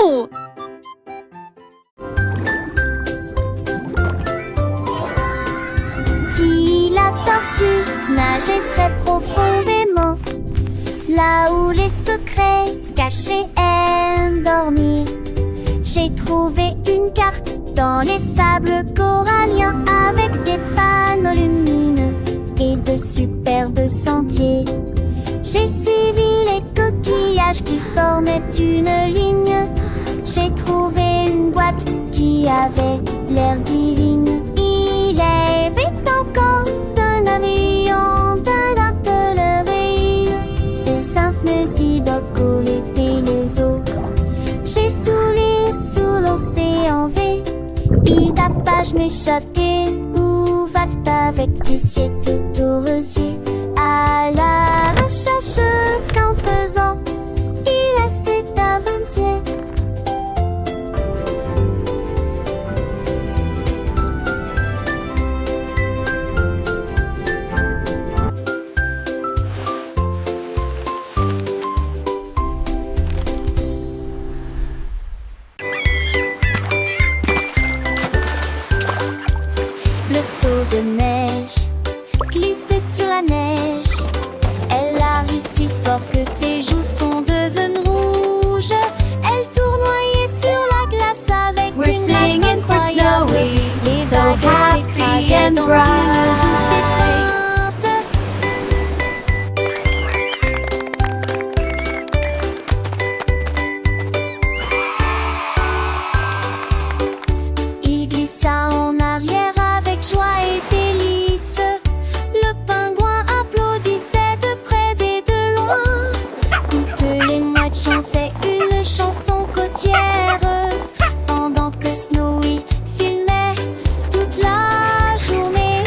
Wouhou! Dit la tortue, nageait très profondément, là où les secrets cachés aiment dormir. J'ai trouvé une carte dans les sables coralliens, avec des panneaux lumineux et de superbes sentiers. J'ai suivi les coquillages qui formaient une ligne. J'ai trouvé une boîte qui avait l'air divine. Il y avait encore un avion, d'un televeille, des simples idoles et les eaux. J'ai souri sous l'océan V, page m'échapper, où va-t-elle avec du ciel tout au rosier? À la recherche d'un trésor, il essaie d'avancer. Le seau de neige glissait sur la neige. Elle a ri si fort que ses joues sont devenues rouges. Elle tournoyait sur la glace avec We're une masse singing for incroyable. Snowy, Les so vagues happy s'écrasaient and dans bright. une douce étreinte. Il glissa en arrière avec joie et délice. Le pingouin applaudissait de près et de loin. Toutes les mouettes chantaient une chanson côtière, pendant que Snowy filmait toute la journée.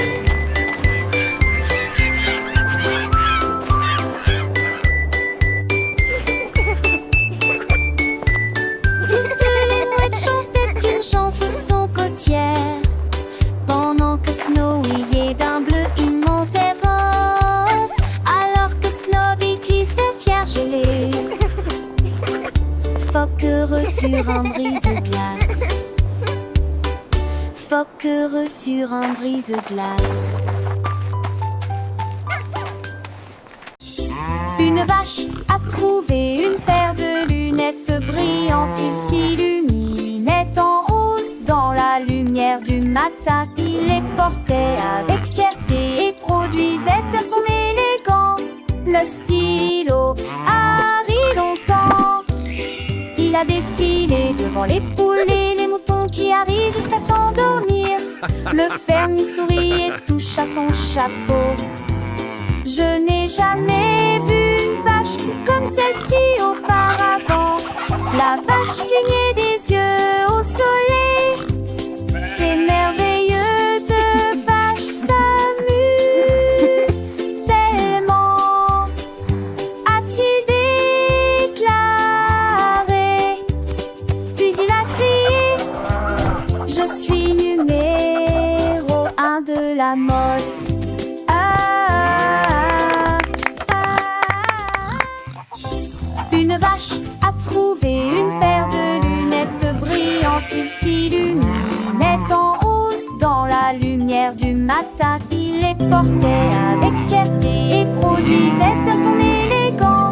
Toutes les mouettes chantaient une chanson côtière, pendant que Snowy est d'un bleu immense avance, alors que Snowy glissait fier gelé, phoque heureux sur un brise-glace. Phoque heureux sur un brise-glace. Une vache a trouvé une paire de lunettes brillantes. Il s'illuminait en rose dans la lumière du matin. Il les portait avec fierté et produisait à son élégant le stylo Harry longtemps. Il a défilé devant les poules et les moutons qui arrivent jusqu'à s'endormir. Le fermier sourit et toucha son chapeau. Je n'ai jamais vu une vache comme celle-ci auparavant. La vache clignait des yeux au soleil. Ces merveilleuses vaches s'amusent tellement, a-t-il déclaré. Puis il a crié: je suis numéro 1 de la mode. Une vache a trouvé une paire de lunettes brillantes. Il s'illuminait en rose dans la lumière du matin. Il les portait avec fierté et produisait à son élégant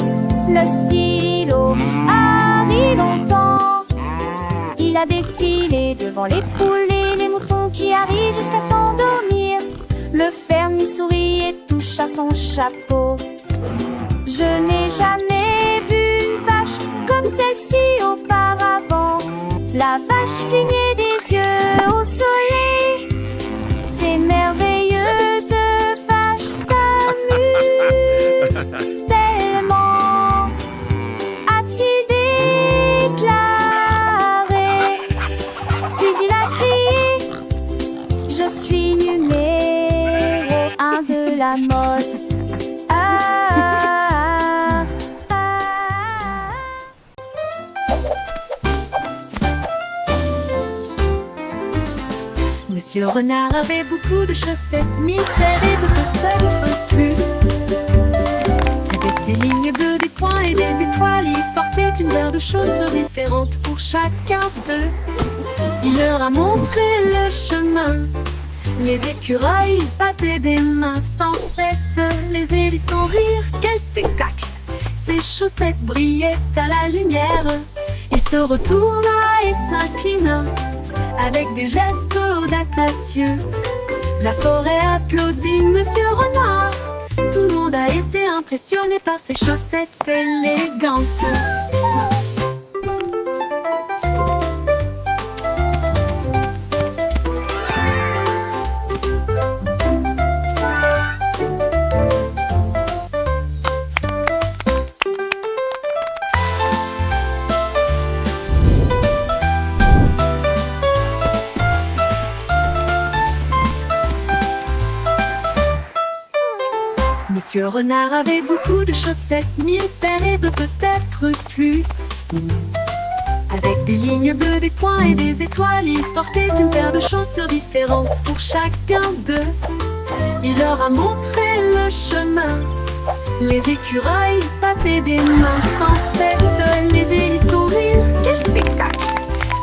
le stylo Harry longtemps. Il a défilé devant les poules et les moutons qui arrivent jusqu'à s'endormir. Le fermier sourit et toucha son chapeau. Je n'ai jamais vu une vache comme celle-ci auparavant. La vache clignait des yeux au soleil. Ces merveilleuses vaches s'amusent tellement, a-t-il déclaré. Puis il a crié: je suis numéro 1 de la mode. Monsieur Renard avait beaucoup de chaussettes mystères et de corsets de plus, avec des lignes bleues, des points et des étoiles. portaient une paire de chaussures différentes pour chacun d'eux. Il leur a montré le chemin. Les écureuils battaient des mains sans cesse. Les hérissons rirent, quel spectacle! Ses chaussettes brillaient à la lumière. Il se retourna et s'inclina avec des gestes audacieux. La forêt applaudit Monsieur Renard. Tout le monde a été impressionné par ses chaussettes élégantes. Monsieur Renard avait beaucoup de chaussettes, 1000 paires et peut-être plus. Avec des lignes bleues, des points et des étoiles, il portait une paire de chaussures différentes pour chacun d'eux. Il leur a montré le chemin. Les écureuils battaient des mains sans cesse. Les hérissons rirent, quel spectacle!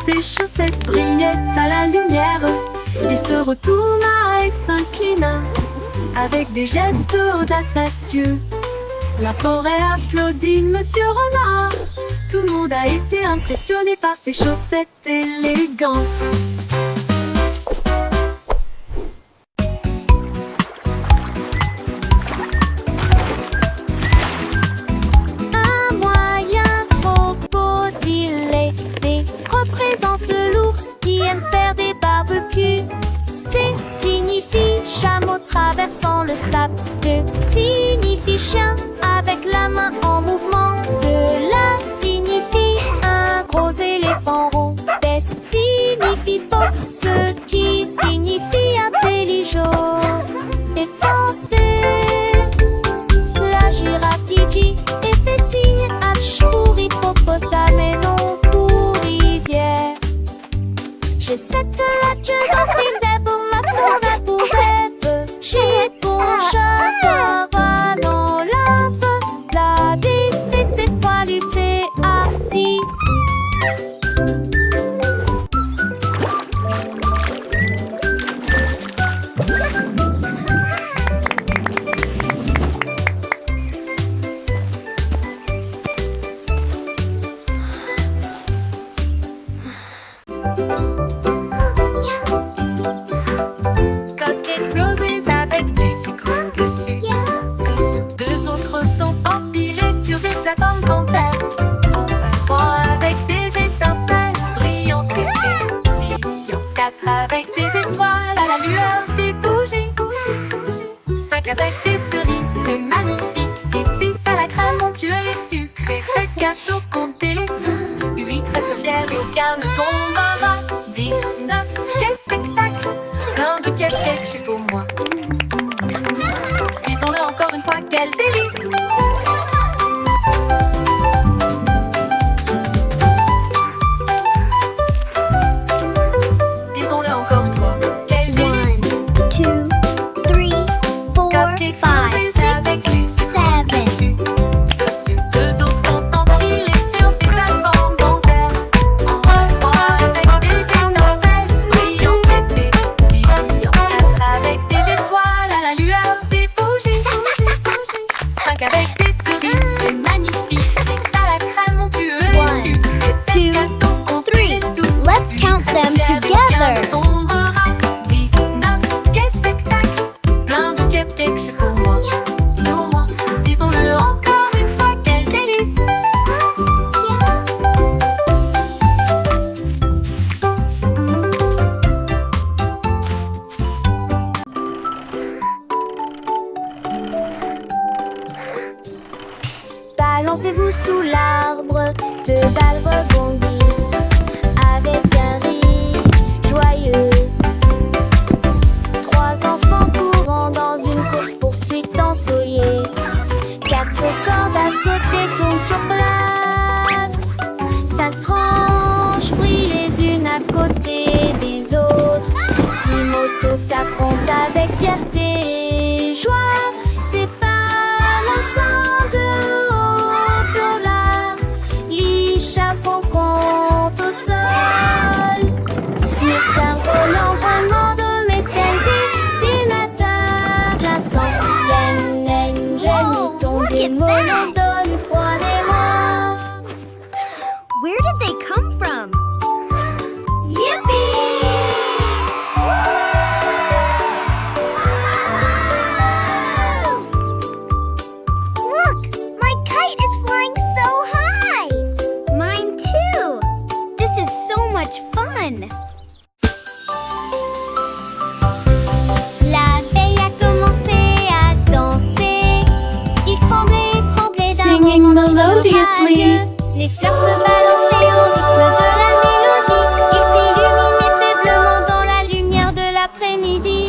Ses chaussettes brillaient à la lumière. Il se retourna et s'inclina avec des gestes audacieux. La forêt applaudit Monsieur Renard. Tout le monde a été impressionné par ses chaussettes élégantes. Un moyen crocodile représente l'ours qui aime faire des barbecues. C signifie chameau traversant le sable. D signifie chien avec la main en mouvement. Cela signifie un gros éléphant rond. B signifie fox, ce qui signifie intelligent. Et sans C, la girafe dit et fait signe H pour hippopotame et non pour rivière. J'ai cette latcheuse en fil pour ma forêt pour rêve. J'ai bon chat dans lave. La D c'est fois c'est arti. Avec des étoiles à la lueur des bougies. 5 avec des cerises, c'est magnifique. 6 à la crème onctueux et sucré. 7 gâteaux, comptez-les tous. 8 reste fiers et aucun ne tombera. 10, 9, quel spectacle! Plein de cupcakes juste pour moi. Disons-le encore une fois, quel délice! Avec des cerises, c'est magnifique. 6 à la crème onctueux et sucré. 7 gâteaux, comptez-les tous. Let's count them together. 10, 9, quel spectacle! Plein de cupcakes juste pour moi. Disons-le encore une fois, quel délice! Balancez-vous sous l'arbre, 2 balles rebondissent avec un rire joyeux. 3 enfants courant dans une course-poursuite ensoleillée. 4 cordes à sauter tournent sur place. 5 tranches brillent les unes à côté des autres. 6 motos s'affrontent avec fierté et joie. C'est balançant de haut en l'air. melodiously. Les fleurs se balançaient au rythme de la mélodie. Ils s'illuminaient faiblement dans la lumière de l'après-midi.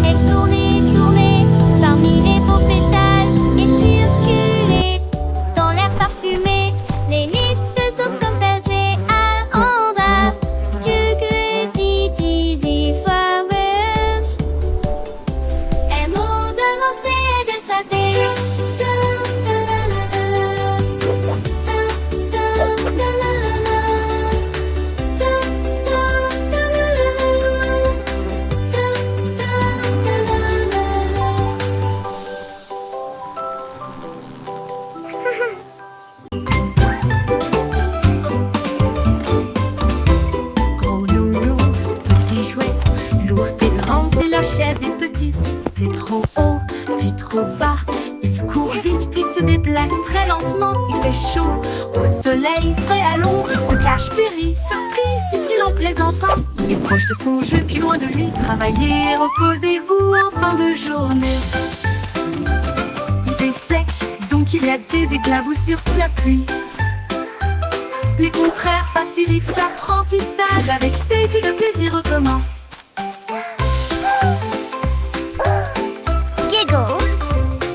Elle tournait et tournait parmi les beaux pétales et circulait dans l'air parfumé. Les lips comme baiser à Andra. Que dit sie flowers. Un mot de lancer et d'éclater. Gros nounours, petit jouet, l'ours est grand et la chaise est petite. C'est trop haut, puis trop bas. Il court vite, puis se déplace très lentement. Il fait chaud, au soleil, frais à l'ombre. Il se cache, puis rit, surprise, dit-il en plaisantant. Il est proche de son jeu, puis loin de lui. Travaillez, reposez-vous en fin de journée. Il fait sec, donc il y a des éclaboussures sous la pluie. Les contraires facilitent l'apprentissage. Avec Teddy, le plaisir recommence. Giggle,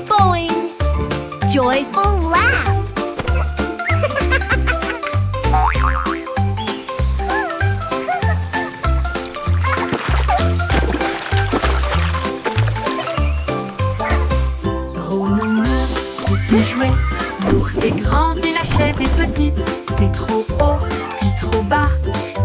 boing, joyful laugh. Gros nounours, petit jouet, l'ours est grand et la chaise est petite. C'est trop haut, puis trop bas.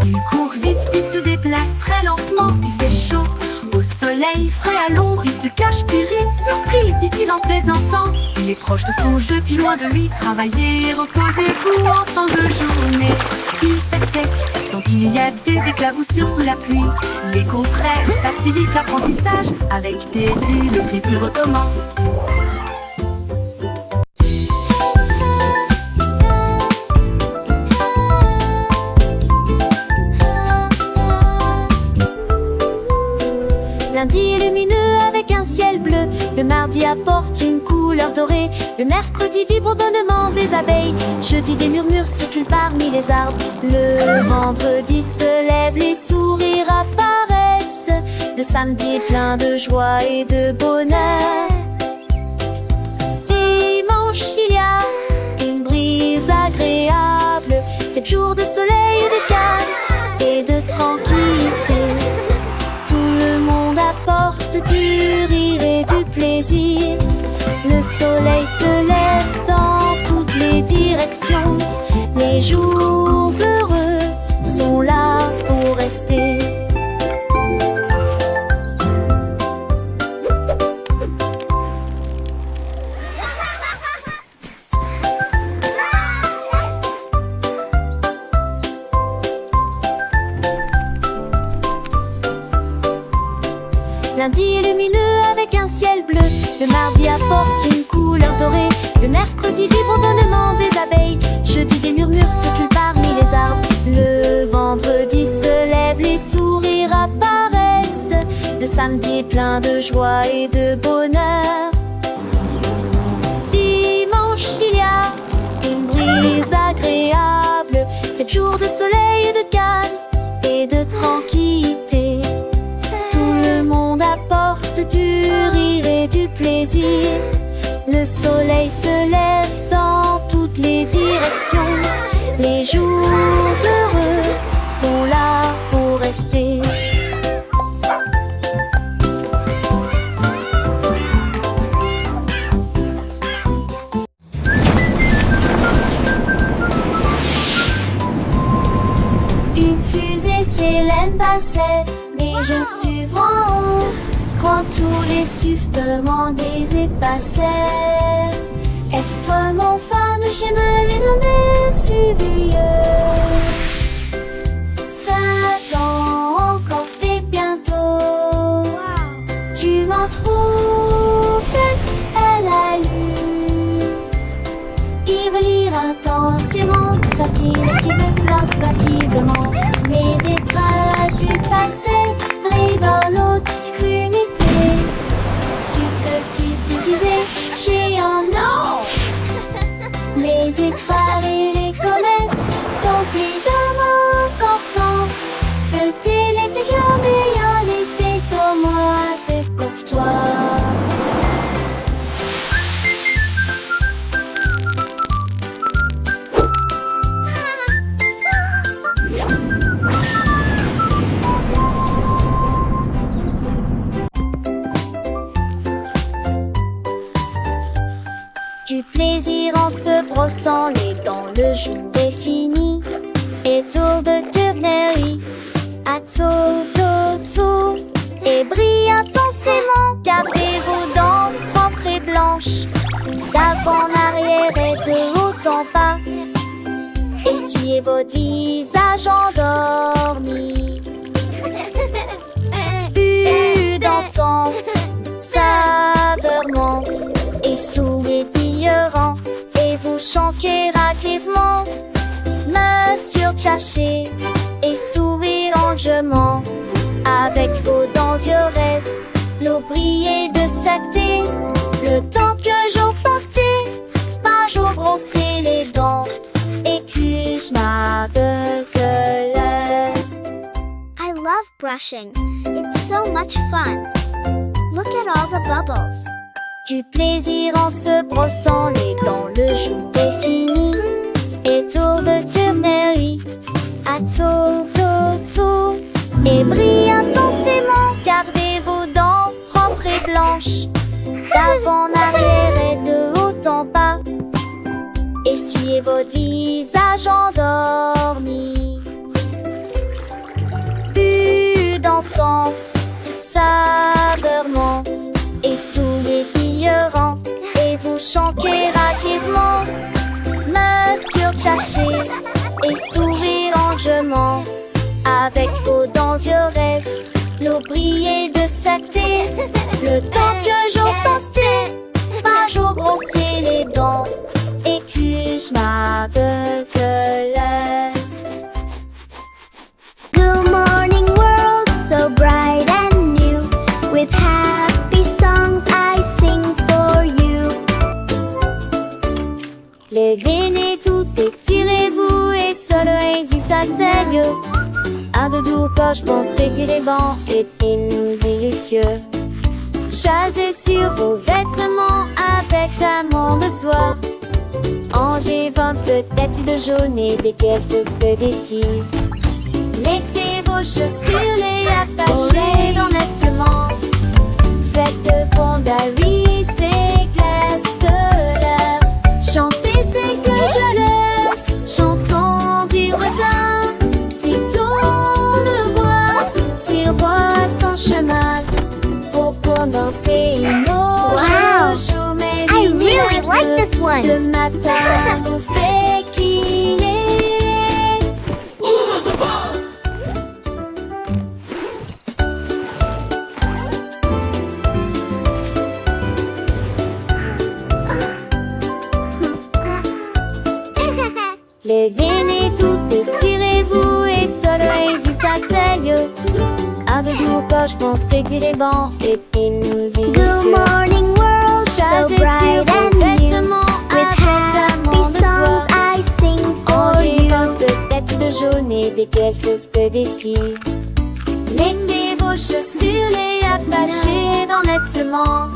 Il court vite, puis se déplace très lentement. Il fait chaud, au soleil, frais à l'ombre. Il se cache, puis rit, surprise, dit-il en plaisantant. Il est proche de son jeu, puis loin de lui. Travaillez, reposez-vous en fin de journée. Il fait sec, donc il y a des éclaboussures sous la pluie. Les contraires facilitent l'apprentissage. Avec Teddy, le plaisir recommence. Lundi est lumineux avec un ciel bleu. Le mardi apporte une couleur dorée. Le mercredi vibre au bonnement des abeilles. Jeudi des murmures circulent parmi les arbres. Le vendredi se lève, les sourires apparaissent. Le samedi est plein de joie et de bonheur. Dimanche il y a une brise agréable. 7 jours de soleil et de calme et de tranquillité. Apporte du rire et du plaisir. Le soleil se lève dans toutes les directions. Les jours heureux sont là pour rester. Lundi est lumineux avec un ciel bleu. Le mardi apporte une couleur dorée. Le mercredi vibre au bonnement des abeilles. Jeudi des murmures circulent parmi les arbres. Le vendredi se lève, les sourires apparaissent. Le samedi est plein de joie et de bonheur. Dimanche il y a une brise agréable. 7 jours de soleil et de calme et de tranquillité. Apporte du rire et du plaisir. Le soleil se lève dans toutes les directions. Les jours heureux sont là pour rester. Une fusée s'élève passait, mais je suis vent. Quand tous les sifflements des épassaient, est-ce que mon phare de chemin est nommé suivieux? Satan, encore et bientôt. Tu m'en trouves bête, elle a lu. il aussi de place fatigement. Les étoiles du passé brillent dans l'obscurité. Sur petits géants, non. Les étoiles et les comètes sont évidemment importantes. Fêter l'intérieur meilleur l'été comme moi de courtois. Du plaisir en se brossant les dents, le jour est fini. Et tour de tournerie, à tour d'ossou. Et brille intensément, gardez vos dents propres et blanches. D'avant en arrière et de haut en bas. Essuyez votre visage endormi. Dansante, saveur monte et souriant, et vous chantez raquisement. Monsieur Tchaché et sourire enjouement. Avec vos dents iores, l'eau brillait de sacté. Le temps que j'en pensais, pas jour brosser les dents. Et que je m'appelle I love brushing. It's so much fun. Look at all the bubbles. Du plaisir en se brossant les dents, le jour est fini. Et tour de tournerie, à tour d'ossou. Et brille intensément, gardez vos dents propres et blanches. D'avant en arrière et de haut en bas. Essuyez votre visage endormi. Dansante, saveur monte et souriant, et vous chantez raquisement. Monsieur Tchaché et sourire enjouement. Avec vos dents iores, l'eau brillait de sacté. Le temps que j'en pensais, pas jour brosser les dents. Et que je m'appelle Good morning world, so bright and new. With happy songs I sing for you. Levez-les tout, étirez-vous et soleil du satellite. Un de doux poche pensez tirer banc et nous irrifieux. Chasez sur vos vêtements avec un monde de soie. Angers 20 peut-être de jaune et des quelques défis. Mettez vos chaussures, les attachez dans nettement. Faites de fondaries, c'est glace de l'air. Chantez, c'est que je laisse, chanson du retard. Si tourne voix, si roi sans chemin. Pour commencer une Wow. joue mes I really like this one. de matin vous fait crier. Les dîners tout étirez-vous et soleil du satellite. Un de doux poche pensez que les bancs et puis nous y Good morning world, so Chasez bright sur vos and new. vêtements With avec un happy monde de songs soie. I sing for Angers you. peut-être de jaune et des quelques que des filles. Mettez vos chaussures, les attachez dans nettement.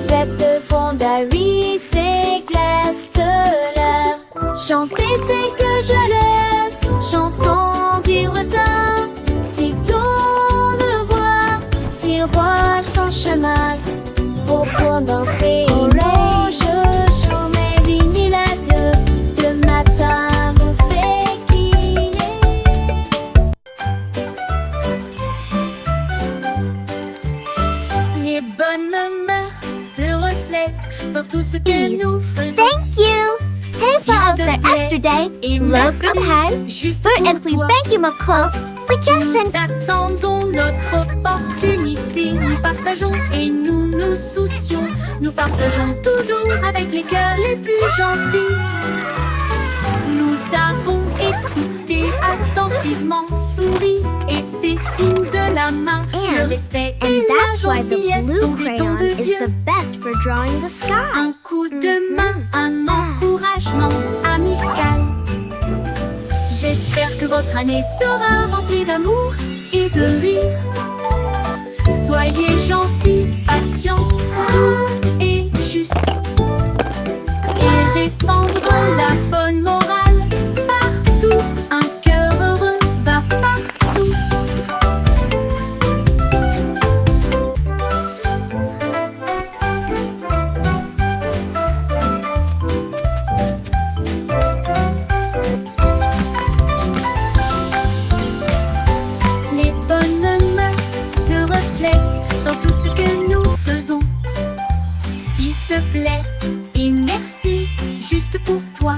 Faites de fondaries, c'est glace de l'air. Chantez, c'est que je laisse, chanson du retard. Si tourne voix, si roi sans chemin. Pour commencer une je joue mes vignes les yeux. Le matin vous fait crier. Les bonnes mœurs se reflètent dans tout ce que nous faisons. Thank you. Hey, folks, yesterday, Et love merci from high. juste But if pour we toi. thank you, McCall, we just Nous sent. attendons notre opportunité. Nous partageons et nous nous soucions. Nous partageons toujours avec les cœurs les plus gentils. Nous avons respect And et la that's why the gentillesse sont blue des dons crayon de is Dieu. the best for drawing the sky. Un coup de main, un encouragement amical. J'espère que votre année sera remplie d'amour et de rire. Soyez gentils, patients, doux et justes. Et répandre la bonne morale partout. Un cœur heureux va partout. Les bonnes mains se reflètent dans tout ce que nous faisons. S'il te plaît et merci, juste pour toi.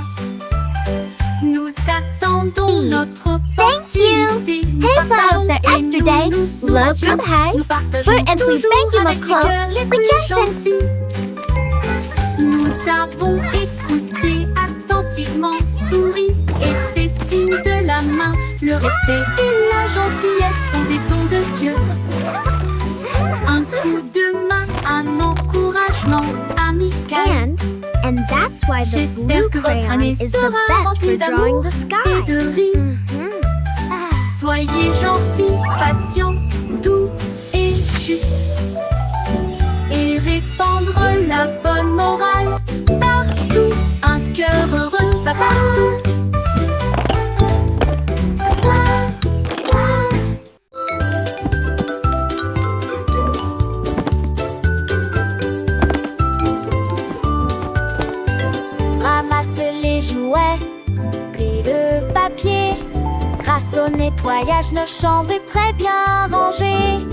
Nous attendons Please. notre Thank you. opportunité. Nous Hey, partageons folks, that et yesterday, nous nous love soucions. group high, Nous partageons we're and we toujours thank you, avec les McCall. cœurs les We plus just sent- gentils. Nous avons écouté attentivement, souri et fait signe de la main. Le respect et la gentillesse sont des dons de Dieu. Un coup de main, un encouragement amical. And that's why the J'espère blue que votre crayon année is the sera best for remplie drawing d'amour the et sky. de rire. Soyez gentils, patients, doux et justes. Et répandre la bonne morale partout. Un cœur heureux va partout. Ramasse les jouets, plie le papier. Grâce au nettoyage, nos chambres est très bien rangées.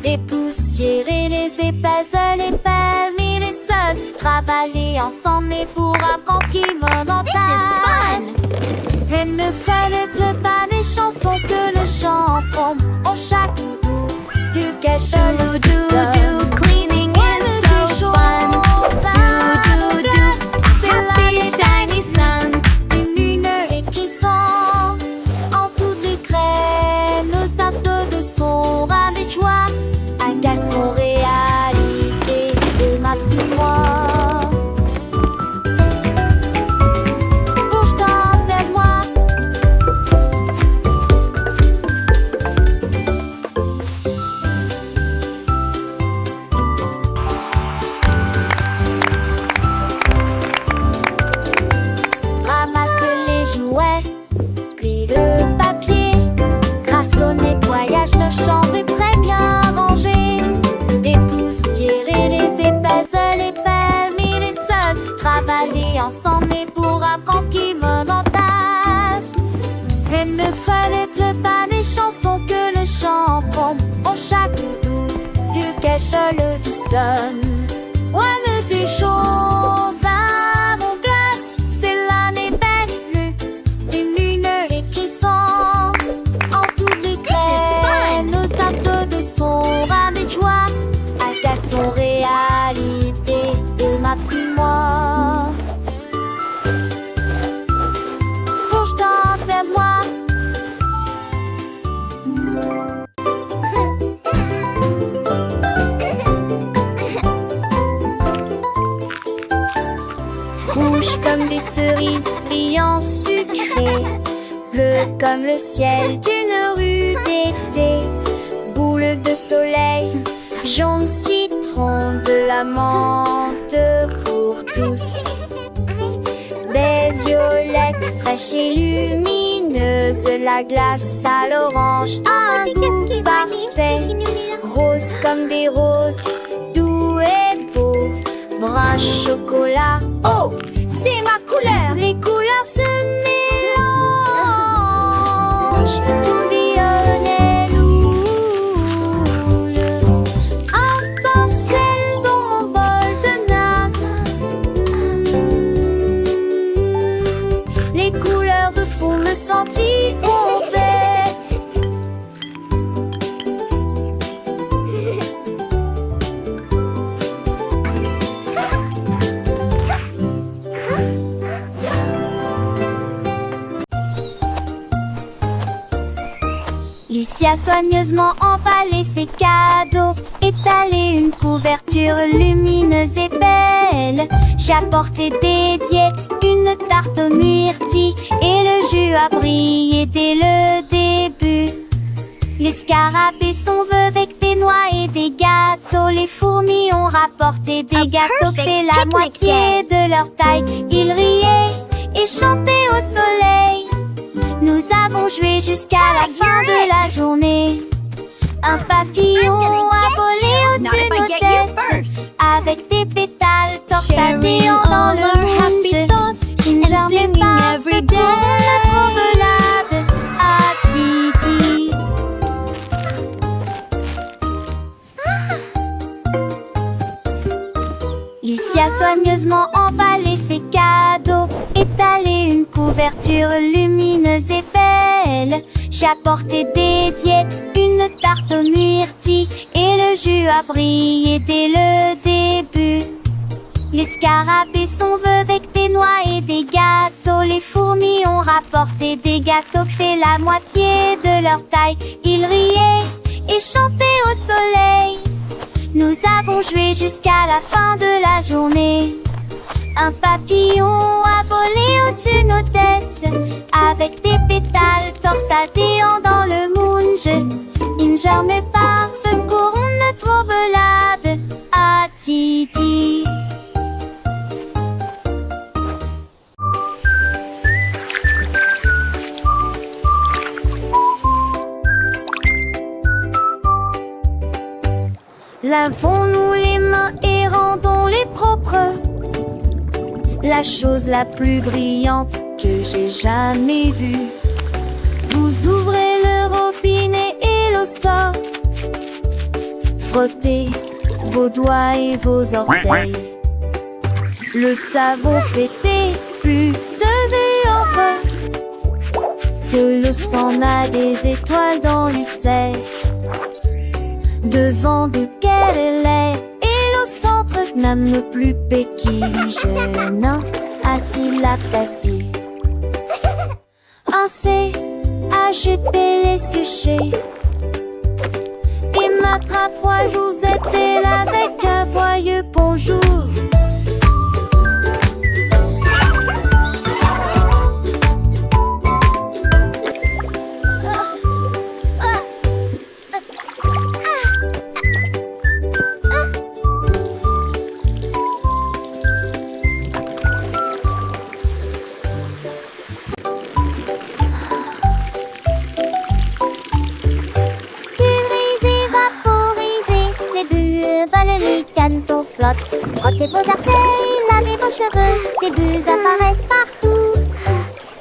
Dépoussiérer les épaisseurs, les permis, les sols. Travailler ensemble et pour apprendre qui montage. Et ne fallait pas des chansons que le chanteront. Au chaque doudou, du quelque chose de cleaning is so fun. Do, do, do. C'est la shiny sun. Une lumière qui sent en toutes les graines. Nos actes de son avec joie. Un garçon réalité de ma petite moi. Bouge-toi vers moi. Ramasse les jouets, plie le papier. Grâce au nettoyage, nos chambres est très bien rangées. Dépoussiérer les épaisseurs, les permis, les sols. Travailler ensemble et pour apprendre qui montage. Et ne fallait pas des chansons que le chanteront. Au chaque doudou, du quelque chose sonne. Ouais, mais des choses à mon glace. C'est l'année belle et bleue. Une lumière qui sent en toutes les graines. Nos actes de son avec joie. Un garçon réalité de ma petite moi. Bouge-toi vers moi. Rouge comme des cerises brillant sucrées, bleu comme le ciel d'une rue d'été, boule de soleil, jaune citron, de la menthe pour tous. Belle violette fraîche et lumineuse, la glace à l'orange a un goût parfait, rose comme des roses, doux et beau, brun chocolat. Oh, c'est ma couleur. Les couleurs se mélangent. Tout dionne loule. Étincelle dans mon bol de nasse. Les couleurs de fond me sentir bête. Lucia soigneusement emballé ses cadeaux, étalé une couverture lumineuse et belle. J'ai apporté des diètes, une tarte aux myrtilles, et le jus a brillé dès le début. Les scarabées sont vœux avec des noix et des gâteaux. Les fourmis ont rapporté des gâteaux, fait la moitié de leur taille. Ils riaient et chantaient au soleil. Nous avons joué jusqu'à la fin de la journée. Un papillon a volé au-dessus de nos têtes, avec des pétales torsadillants dans le rouge. Une journée parfaite pour notre belade à Titi. Lucia soigneusement emballé ses cadeaux, étalé une couverture lumineuse et belle. J'ai apporté des diètes, une tarte aux myrtilles, et le jus a brillé dès le début. Les scarabées sont vœux avec des noix et des gâteaux. Les fourmis ont rapporté des gâteaux, fait la moitié de leur taille. Ils riaient et chantaient au soleil. Nous avons joué jusqu'à la fin de la journée. Un papillon a volé au-dessus de nos têtes, avec des pétales torsadillants dans le moonge. Une journée parfaite pour notre belade à Titi. Lavons-nous les mains et rendons-les propres. La chose la plus brillante que j'ai jamais vue. Vous ouvrez le robinet et l'eau sort. Frottez vos doigts et vos orteils. Le savon fait des bulles et entre. De l'eau s'en a des étoiles dans l'usaire. Devant de quelle elle est, et au centre, même plus béquille, jeune assis la passée. Un C a jeté les sujets, et m'attrape vous êtes là avec un joyeux bonjour. Frottez vos orteils, lavez vos cheveux, des bulles apparaissent partout.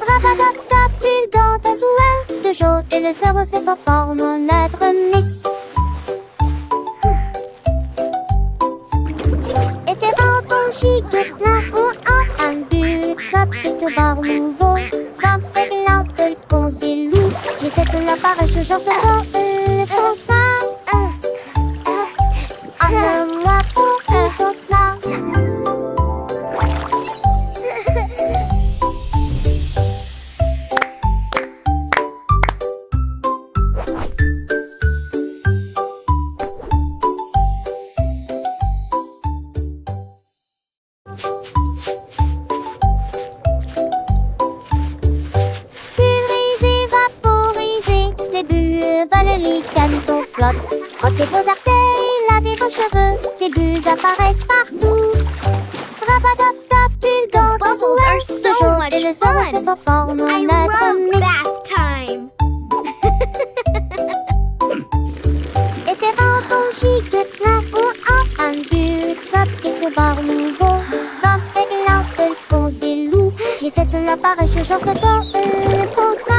Rabatata, pull dans ta souhait de jaune, et le cerveau s'est en forme en lettre miss. Et tes bâtons chic, plein ou un but, chapitre bar nouveau, 25 lampes de concilou. J'essaie de l'apparaître, je j'en sais pas, le constat. Moi pour frottez vos orteils, lavez vos cheveux, des bulles apparaissent partout. Rabatata, pull dans ta souhait de jaune, et le cerveau s'est en forme en lettre miss. Bath time. Et tes bâtons chic, plein ou un but, chapitre bar nouveau, 25 lampes de concilou. J'essaie de l'apparaître, j'en sais pas, le constat.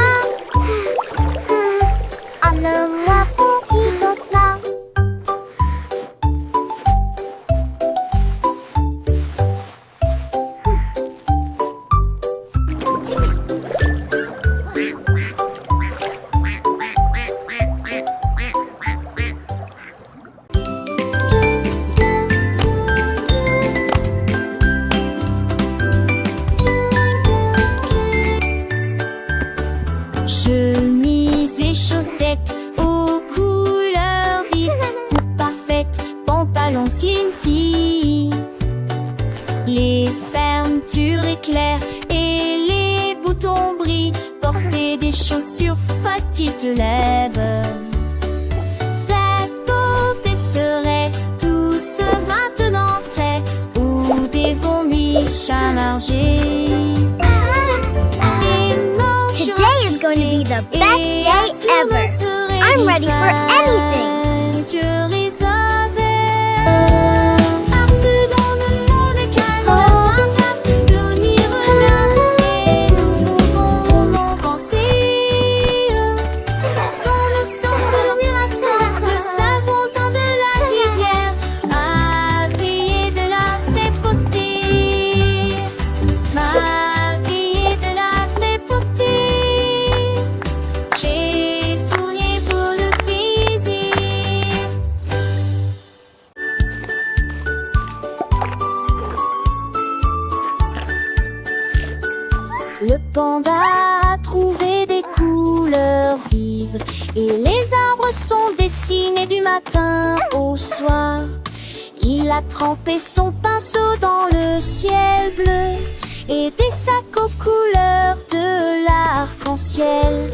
Moi pour qui danse là. sur petites lèvres. Cette beauté serait tous maintenant très ou des vomis chamargés. Today is going to be the best day ever. I'm ready for anything. Partout dans le monde, canard, l'eau n'y regarde et nous pouvons en penser. Quand nous sommes dormis à terre, le savon temps de la rivière m'a brillé de la dépotée. M'a brillé de la dépotée. J'ai tourné pour le plaisir. Le panda a trouvé des couleurs vives et les arbres sont dessinés du matin au soir. Il a trempé son pinceau dans le ciel bleu et des sacs aux couleurs de l'arc-en-ciel.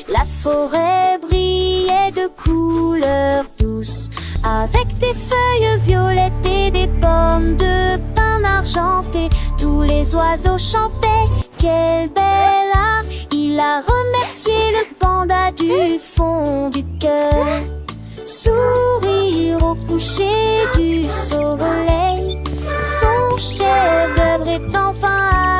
La forêt brillait de couleurs douces avec des feuilles violettes et des pommes de pin argentées. Tous les oiseaux chantaient. Quel bel art! Il a remercié le panda du fond du cœur. Sourire au coucher du soleil, son chef-d'œuvre est enfin